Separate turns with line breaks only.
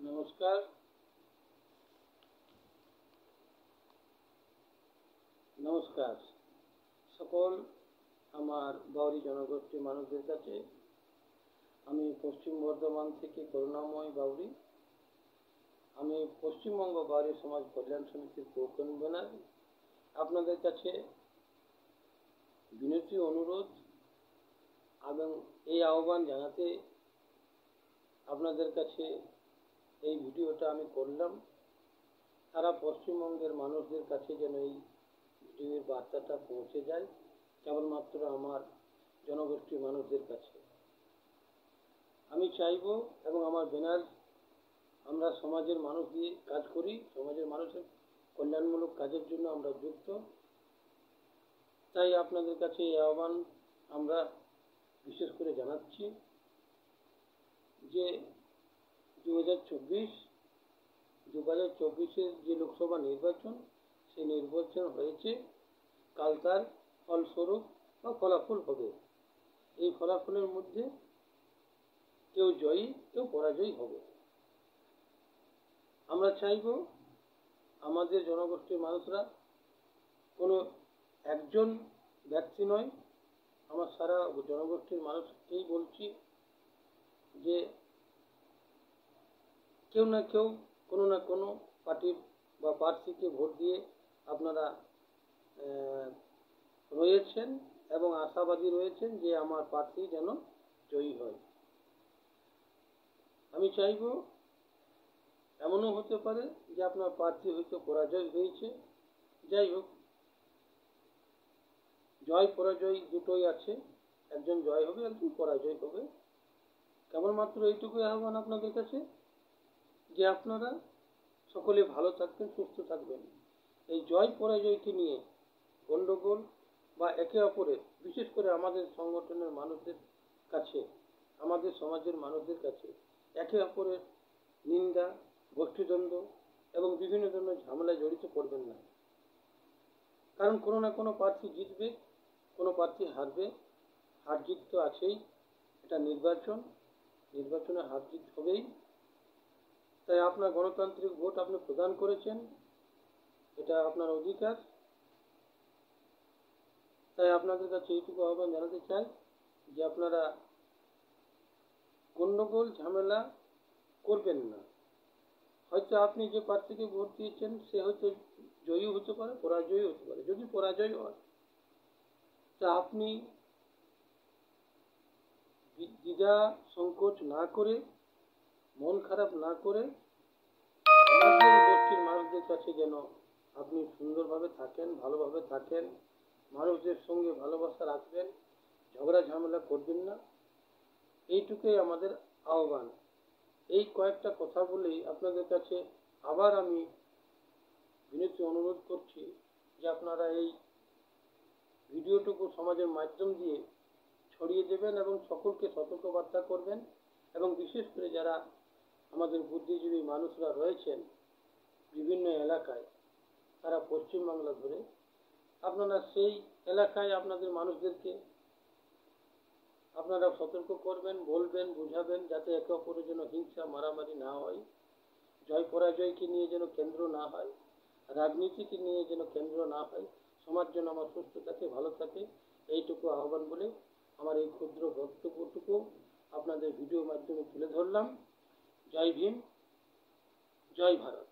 নমস্কার। নমস্কার সকল আমার বাউরি জনগোষ্ঠীর মানুষদের কাছে। আমি পশ্চিম বর্ধমান থেকে করুণাময় বাউরি। আমি পশ্চিমবঙ্গ বাউরি সমাজ কল্যাণ সমিতির কো-কনভেনার। আপনাদের কাছে বিনতি অনুরোধ এবং এই আহ্বান জানাতে আপনাদের কাছে এই ভিডিওটা আমি করলাম। সারা পশ্চিমবঙ্গের মানুষদের কাছে যেন এই ভিডিওর বার্তাটা পৌঁছে যায়, কেবলমাত্র আমার জনগোষ্ঠীর মানুষদের কাছে। আমি চাইব এবং আমার ব্যানার, আমরা সমাজের মানুষ দিয়ে কাজ করি, সমাজের মানুষের কল্যাণমূলক কাজের জন্য আমরা যুক্ত। তাই আপনাদের কাছে এই আহ্বান আমরা বিশেষ করে জানাচ্ছি যে 2024-এর যে লোকসভা নির্বাচন, সেই নির্বাচন হয়েছে, কাল তার ফলস্বরূপ বা ফলাফল হবে। এই ফলাফলের মধ্যে কেউ জয়ী কেউ পরাজয়ী হবে। আমরা চাইব আমাদের জনগোষ্ঠীর মানুষরা কোনো একজন ব্যক্তি নয়, আমার সারা জনগোষ্ঠীর মানুষকেই বলছি যে কেউ না কেউ কোনো না কোনো পার্টির বা প্রার্থীকে ভোট দিয়ে আপনারা রয়েছেন এবং আশাবাদী রয়েছেন যে আমার প্রার্থী যেন জয়ী হয়। আমি চাইব এমনও হতে পারে যে আপনার প্রার্থী হয়তো পরাজয় হয়েছে। যাই হোক, জয় পরাজয় দুটোই আছে, একজন জয় হবে একজন পরাজয় হবে। কেবলমাত্র এইটুকুই আহ্বান আপনাদের কাছে যে আপনারা সকলে ভালো থাকবেন, সুস্থ থাকবেন। এই জয় পরাজয়কে নিয়ে গণ্ডগোল বা একে অপরের, বিশেষ করে আমাদের সংগঠনের মানুষদের কাছে, আমাদের সমাজের মানুষদের কাছে একে অপরের নিন্দা, গোষ্ঠীদ্বন্দ্ব এবং বিভিন্ন ধরনের ঝামেলায় জড়িত করবেন না। কারণ কোনো না কোনো প্রার্থী জিতবে, কোনো প্রার্থী হারবে। হার জিত তো আছেই, এটা নির্বাচনে হার জিত হবেই। তাই আপনার গণতান্ত্রিক ভোট আপনি প্রদান করেছেন, এটা আপনার অধিকার। তাই আপনাদের কাছে এইটুকু আহ্বান জানাতে চাই যে আপনারা গণ্ডগোল ঝামেলা করবেন না। হয়তো আপনি যে প্রার্থীকে ভোট দিয়েছেন সে হয়তো জয়ী হতে পারে, পরাজয়ী হতে পারে। যদি পরাজয় হয় তা আপনি দ্বিধা সংকোচ না করে, মন খারাপ না করে আমাদের গোষ্ঠীর মানুষদের কাছে যেন আপনি সুন্দরভাবে থাকেন, ভালোভাবে থাকেন, মানুষদের সঙ্গে ভালোবাসা রাখবেন, ঝগড়া ঝামেলা করবেন না। এইটুকুই আমাদের আহ্বান। এই কয়েকটা কথা বলেই আপনাদের কাছে আবার আমি বিনীত অনুরোধ করছি যে আপনারা এই ভিডিওটুকু সমাজের মাধ্যম দিয়ে ছড়িয়ে দেবেন এবং সকলকে সতর্কবার্তা করবেন। এবং বিশেষ করে যারা আমাদের বুদ্ধিজীবী মানুষরা রয়েছেন বিভিন্ন এলাকায়, সারা পশ্চিমবাংলা ধরে, আপনারা সেই এলাকায় আপনাদের মানুষদেরকে আপনারা সতর্ক করবেন, বলবেন, বুঝাবেন, যাতে একে অপরের জন্য হিংসা মারামারি না হয়, জয় পরাজয়কে নিয়ে যেন কেন্দ্র না হয়, রাজনীতিকে নিয়ে যেন কেন্দ্র না হয়, সমাজ যেন আমার সুস্থ থাকে, ভালো থাকে। এইটুকু আহ্বান বলে আমার এই ক্ষুদ্র বক্তব্যটুকু আপনাদের ভিডিওর মাধ্যমে তুলে ধরলাম। জয় ভীম, জয় ভারত।